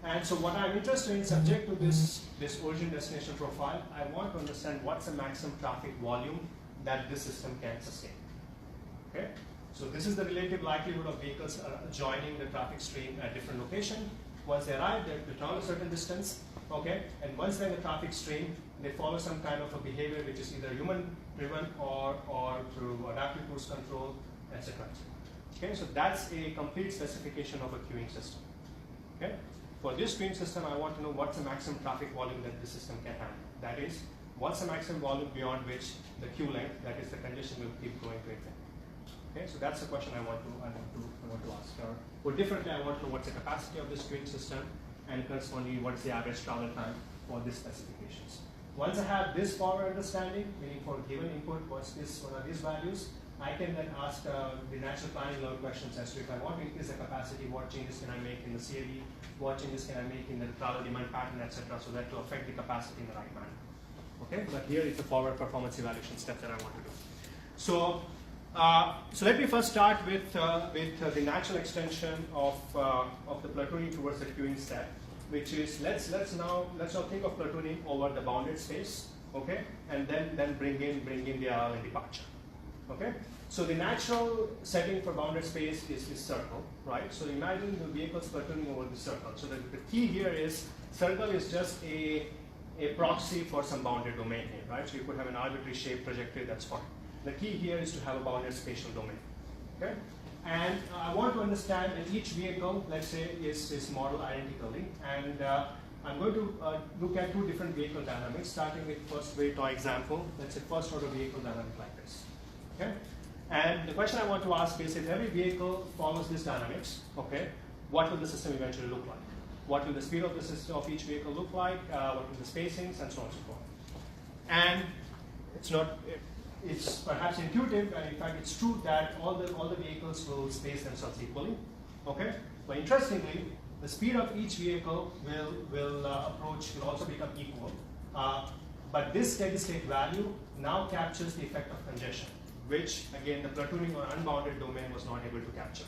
And so what I'm interested in, subject to this origin destination profile, I want to understand what's the maximum traffic volume that this system can sustain, okay? So this is the relative likelihood of vehicles joining the traffic stream at different location. Once they arrive, they travel a certain distance, okay? And once they're in the traffic stream, they follow some kind of a behavior which is either human-driven or through adaptive cruise control, etc. Okay, so that's a complete specification of a queuing system. Okay, for this queuing system, I want to know what's the maximum traffic volume that the system can handle. That is, what's the maximum volume beyond which the queue length, that is the congestion, will keep going to infinity. Okay, so that's the question I want to ask. Or differently, I want to know what's the capacity of this queuing system, and correspondingly, what's the average travel time for these specifications. Once I have this forward understanding, meaning for given input, what are these values, I can then ask the natural planning level questions as to if I want to increase the capacity, what changes can I make in the CAD, what changes can I make in the travel demand pattern, etc., so that to affect the capacity in the right manner. Okay, but here is the forward performance evaluation step that I want to do. So, so let me first start with the natural extension of the platooning towards the queuing step, which is let's now think of platooning over the bounded space, okay, and then bring in the arrival and departure. Okay, so the natural setting for bounded space is circle, right? So imagine the vehicles platooning over the circle. So the key here is circle is just a proxy for some bounded domain here, right? So you could have an arbitrary shape trajectory, that's fine. The key here is to have a bounded spatial domain. Okay, and I want to understand that each vehicle, let's say, is modeled identically, and I'm going to look at two different vehicle dynamics, starting with first very toy example. Let's say first order vehicle dynamic like this. Okay, and the question I want to ask is, if every vehicle follows this dynamics, okay, what will the system eventually look like? What will the speed of the system of each vehicle look like? What will the spacings, and so on and so forth? And it's perhaps intuitive, and in fact it's true that all the vehicles will space themselves equally. Okay, but interestingly, the speed of each vehicle will also become equal. But this steady state value now captures the effect of congestion, which again the platooning or unbounded domain was not able to capture.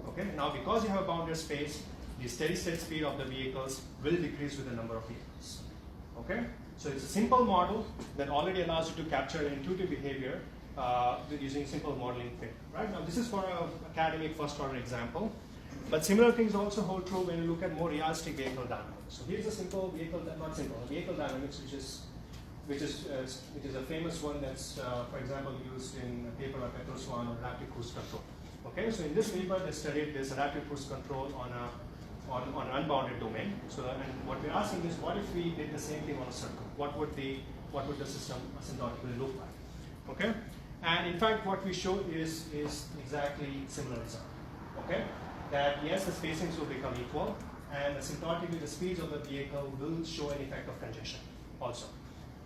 Okay, now because you have a bounded space, the steady state speed of the vehicles will decrease with the number of vehicles. Okay, so it's a simple model that already allows you to capture intuitive behavior using simple modeling fit. Right, now this is for an academic first order example, but similar things also hold true when you look at more realistic vehicle dynamics. So here's a simple vehicle, vehicle dynamics, which is a famous one that's, for example, used in a paper by Petroswan on adaptive cruise control. Okay, so in this paper they studied this adaptive cruise control on an unbounded domain. So, and what we're asking is, what if we did the same thing on a circle? What would the system asymptotically look like? Okay, and in fact, what we show is exactly similar result. Okay, that yes, the spacings will become equal, and asymptotically the speeds of the vehicle will show an effect of congestion also.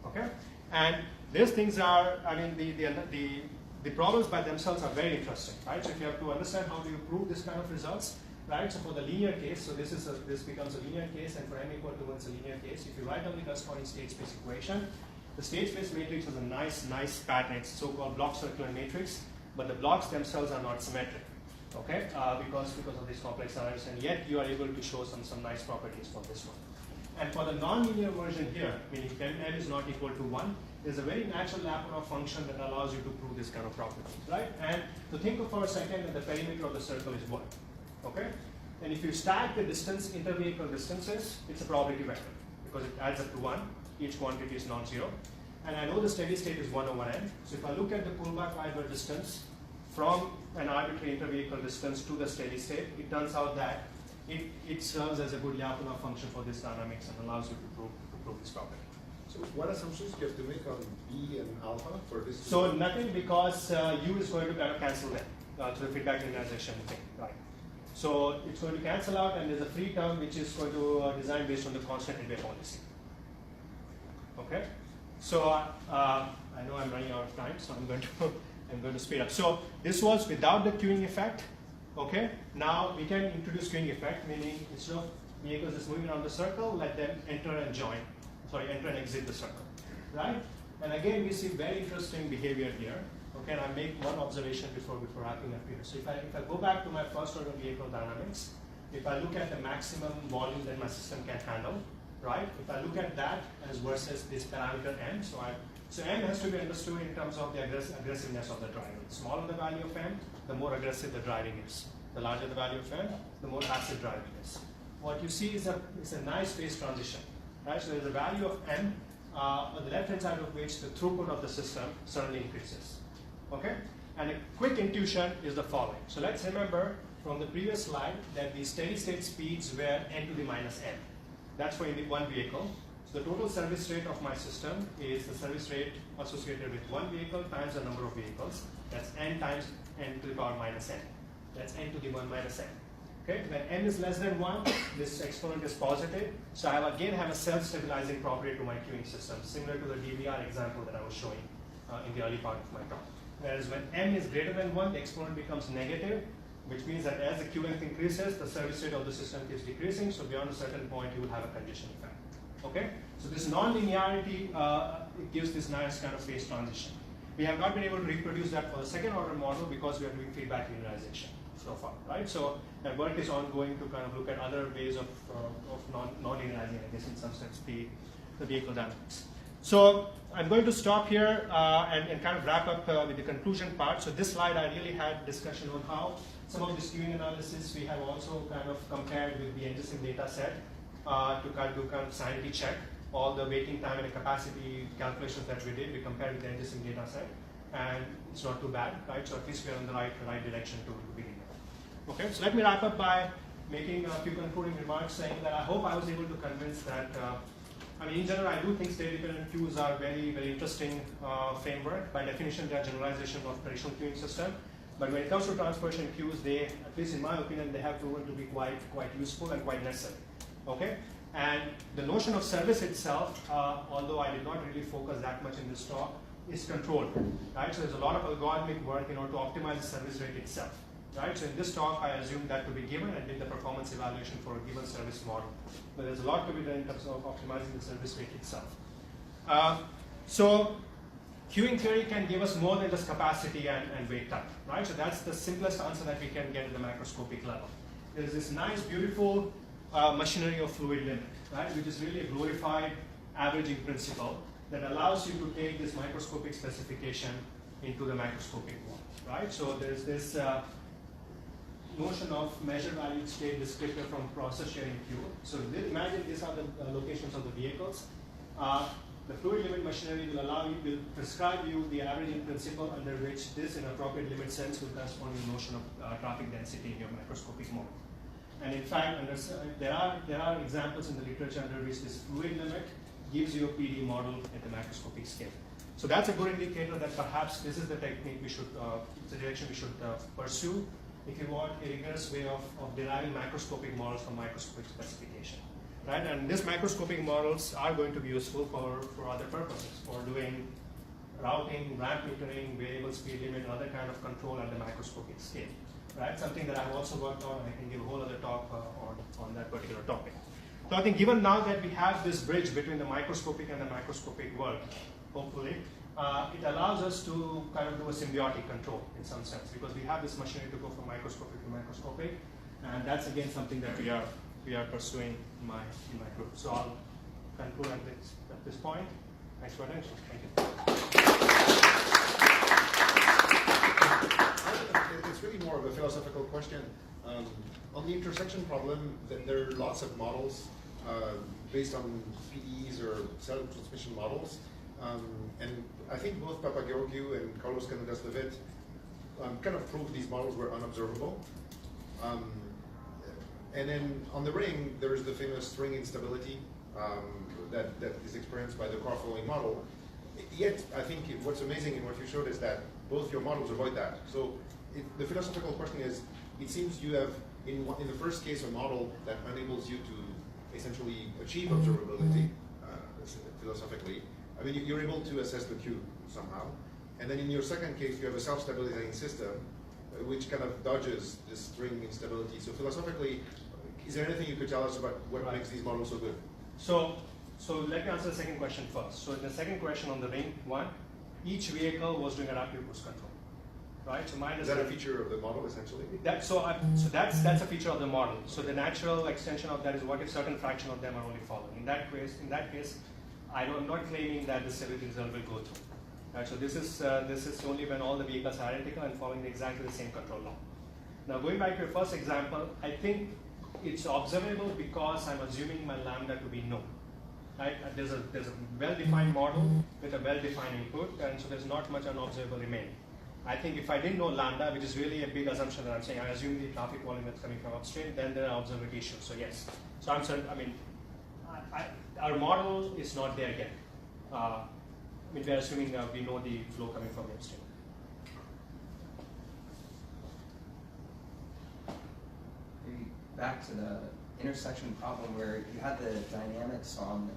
Okay, and these things are, I mean, the problems by themselves are very interesting, right? So if you have to understand how do you prove this kind of results, right? So for the linear case, so this becomes a linear case, and for m equal to 1 it's a linear case. If you write down the corresponding state space equation, the state space matrix has a nice pattern. It's so-called block circular matrix, but the blocks themselves are not symmetric. Okay, because of these complex errors, and yet you are able to show some nice properties for this one. And for the nonlinear version here, meaning when m is not equal to 1, there's a very natural Lyapunov function that allows you to prove this kind of property, right? And to think of for a second that the perimeter of the circle is 1, okay? And if you stack the distance, inter-vehicle distances, it's a probability vector because it adds up to 1. Each quantity is non-zero. And I know the steady state is 1 over n. So if I look at the Kullback-Leibler distance from an arbitrary inter-vehicle distance to the steady state, it turns out that it serves as a good Lyapunov function for this dynamics and allows you to prove this property. So what assumptions do you have to make on B and alpha for this? So nothing, because U is going to kind of cancel them through the feedback linearization thing, right? So it's going to cancel out, and there's a free term which is going to design based on the constant headway policy. Okay, so I know I'm running out of time, so I'm going to speed up. So this was without the queuing effect. Okay, now we can introduce queuing effect, meaning instead of vehicles just moving around the circle, let them enter and exit the circle, right? And again, we see very interesting behavior here. Okay, and I make one observation before wrapping up here. So if I go back to my first order vehicle dynamics, if I look at the maximum volume that my system can handle, right? If I look at that as versus this parameter m, so m has to be understood in terms of the aggressiveness of the driving. The smaller the value of m, the more aggressive the driving is. The larger the value of m, the more passive driving is. What you see is a nice phase transition, right? So there's a value of m on the left-hand side of which the throughput of the system suddenly increases. Okay? And a quick intuition is the following. So let's remember from the previous slide that the steady state speeds were n to the minus n. That's for one vehicle. So the total service rate of my system is the service rate associated with one vehicle times the number of vehicles. That's n times n to the power minus n. That's n to the 1 minus n. Okay? When n is less than 1, this exponent is positive. So I again have a self-stabilizing property to my queuing system, similar to the DVR example that I was showing in the early part of my talk. Whereas when m is greater than 1, the exponent becomes negative, which means that as the queue length increases, the service rate of the system keeps decreasing. So beyond a certain point, you will have a condition effect. Okay? So this non-linearity it gives this nice kind of phase transition. We have not been able to reproduce that for the second order model because we are doing feedback linearization so far, right? So that work is ongoing to kind of look at other ways of non-linearizing, I guess, in some sense, the vehicle dynamics. So I'm going to stop here and kind of wrap up with the conclusion part. So this slide, I really had discussion on how some of this queuing analysis we have also kind of compared with the NGSIM data set to kind of do kind of sanity check all the waiting time and the capacity calculations that we did. We compared with the NGSIM data set, and it's not too bad, right? So at least we're in the right direction to begin with. Okay, so let me wrap up by making a few concluding remarks, saying that I hope I was able to convince that. I mean, in general, I do think state-dependent queues are very, very interesting framework. By definition, they are generalization of traditional queuing system. But when it comes to transportation queues, they, at least in my opinion, they have proven to be quite useful and quite necessary. Okay? And the notion of service itself, although I did not really focus that much in this talk, is controlled. Right? So there's a lot of algorithmic work in order to optimize the service rate itself. Right? So in this talk, I assumed that to be given and did the performance evaluation for a given service model. But there's a lot to be done in terms of optimizing the service rate itself. So queuing theory can give us more than just capacity and wait time. Right? So that's the simplest answer that we can get at the macroscopic level. There's this nice, beautiful machinery of fluid limit, right? Which is really a glorified averaging principle that allows you to take this microscopic specification into the macroscopic one. Right? So there's this notion of measure valued state descriptor from process sharing queue. So imagine these are the locations of the vehicles. The fluid limit machinery will prescribe you the averaging principle under which this, in appropriate limit sense, will correspond to the notion of traffic density in your microscopic model. And in fact, there are examples in the literature under which this fluid limit gives you a PD model at the macroscopic scale. So that's a good indicator that perhaps this is the technique we should, the direction we should pursue if you want a rigorous way of deriving macroscopic models from microscopic specification. Right? And these microscopic models are going to be useful for other purposes, for doing routing, ramp metering, variable speed limit, and other kind of control at the microscopic scale. Right? Something that I've also worked on, and I can give a whole other talk on that particular topic. So I think given now that we have this bridge between the microscopic and the macroscopic world, hopefully, it allows us to kind of do a symbiotic control in some sense, because we have this machinery to go from microscopic to macroscopic, and that's again something that we are we are pursuing in my group. So I'll conclude at this point. Thanks for attention. Thank you. It's really more of a philosophical question. On the intersection problem, there are lots of models based on PDEs or self-transmission models. And I think both Papageorgiou and Carlos Canedas Levitt kind of proved these models were unobservable. And then on the ring, there is the famous ring instability that is experienced by the car following model. Yet, I think what's amazing in what you showed is that both your models avoid that. So the philosophical question is, it seems you have, in the first case, a model that enables you to essentially achieve observability philosophically. I mean, you're able to assess the queue somehow. And then in your second case, you have a self-stabilizing system, which kind of dodges this string instability. So philosophically, is there anything you could tell us about what makes these models so good? So let me answer the second question first. So in the second question on the ring one, each vehicle was doing adaptive cruise control, right? So mine is that a feature of the model essentially? That's a feature of the model. So the natural extension of that is what if certain fraction of them are only following. In that case, I'm not claiming that the stability result will go through. Right? So this is only when all the vehicles are identical and following exactly the same control law. Now going back to your first example, I think it's observable because I'm assuming my lambda to be no. Right? There's a well-defined model with a well-defined input, and so there's not much unobservable remaining. I think if I didn't know lambda, which is really a big assumption that I'm saying, I assume the traffic volume that's coming from upstream, then there are observability issues. So yes. So I'm certain. I mean, our model is not there yet. I mean, we're assuming we know the flow coming from upstream. Back to the intersection problem where you had the dynamics on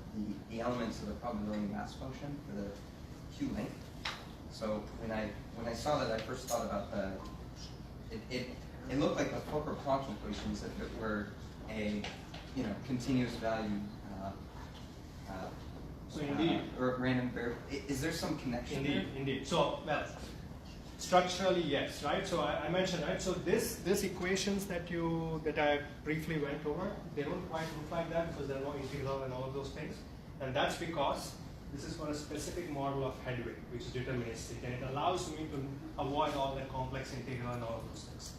the elements of the probability mass function for the Q length. So when I saw that, I first thought about it looked like the Fokker-Planck equations if it were a continuous value so indeed, or random variable. Is there some connection? Indeed. So well, structurally yes, right? So I mentioned, right? So this equations that I briefly went over, they don't quite look like that because there are no integral and all of those things, and that's because this is for a specific model of headway, which is deterministic, and it allows me to avoid all the complex integral and all of those things.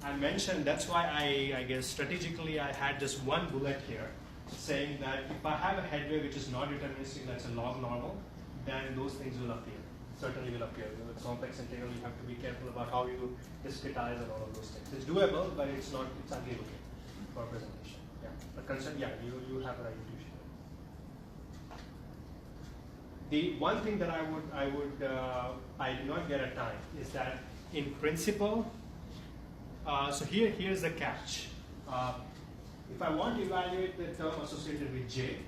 I mentioned that's why I guess strategically I had just one bullet here saying that if I have a headway which is not deterministic, that's a log normal, then those things will appear. Certainly will appear. With complex integral, you have to be careful about how you discretize and all of those things. It's doable, but it's ugly looking for presentation. Yeah, but you have the right intuition. The one thing that I did not get at time is that in principle. So here's the catch. If I want to evaluate the term associated with J,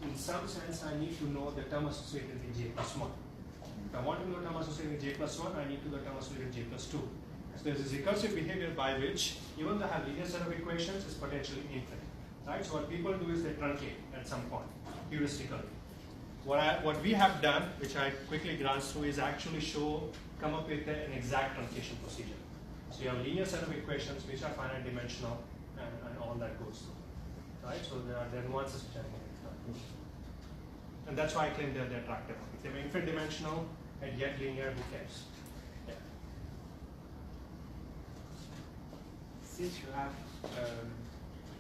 in some sense I need to know the term associated with J plus 1. If I want to know the term associated with J plus 1, I need to know the term associated with J plus 2. So there's this recursive behavior by which, even though I have linear set of equations, is potentially infinite. Right? So what people do is they truncate at some point, heuristically. What we have done, which I quickly glance through, is actually come up with an exact truncation procedure. So you have a linear set of equations which are finite dimensional and all that goes through. Right? So there are nuances which I think and that's why I claim they're attractive. If they're infinite dimensional and yet linear, who cares? Yeah. Since you have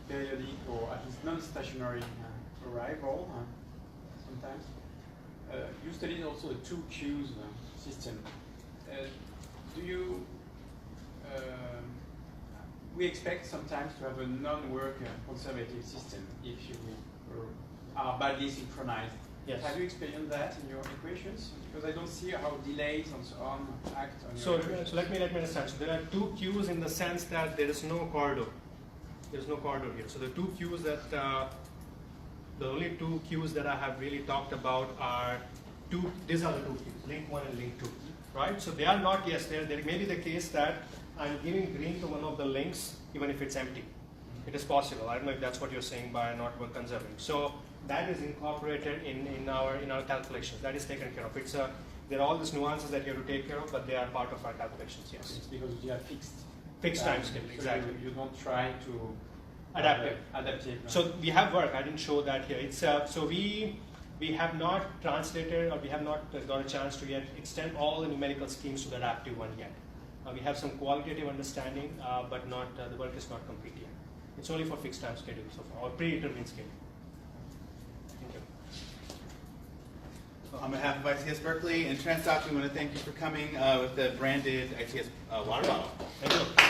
periodic or at least non-stationary arrival sometimes, you studied also a 2 queues system. Do you we expect sometimes to have a non-work conservative system if you are badly synchronized. Yes. Have you experienced that in your equations? Because I don't see how delays and so on act on So your equations. let me understand. So there are 2 queues in the sense that there is no corridor. There's no corridor here. So the 2 queues that the only 2 queues that I have really talked about are these are the 2 queues, link 1 and link 2. Right? So they are not, yes, there may be the case that I'm giving green to one of the links even if it's empty. It is possible. I don't know if that's what you're saying by not work conserving. So that is incorporated in our calculations. That is taken care of. There are all these nuances that you have to take care of, but they are part of our calculations, yes. It's because you have fixed Fixed time scale, so exactly. You don't try to Adaptive. Adaptive. So we have work. I didn't show that here. It's so we have not translated, or we have not got a chance to yet extend all the numerical schemes to the adaptive one yet. We have some qualitative understanding, but not the work is not complete yet. It's only for fixed time schedule so far, or predetermined schedule. Thank you. On behalf of ITS Berkeley and Transdoc, we want to thank you for coming with the branded ITS water bottle. Thank you.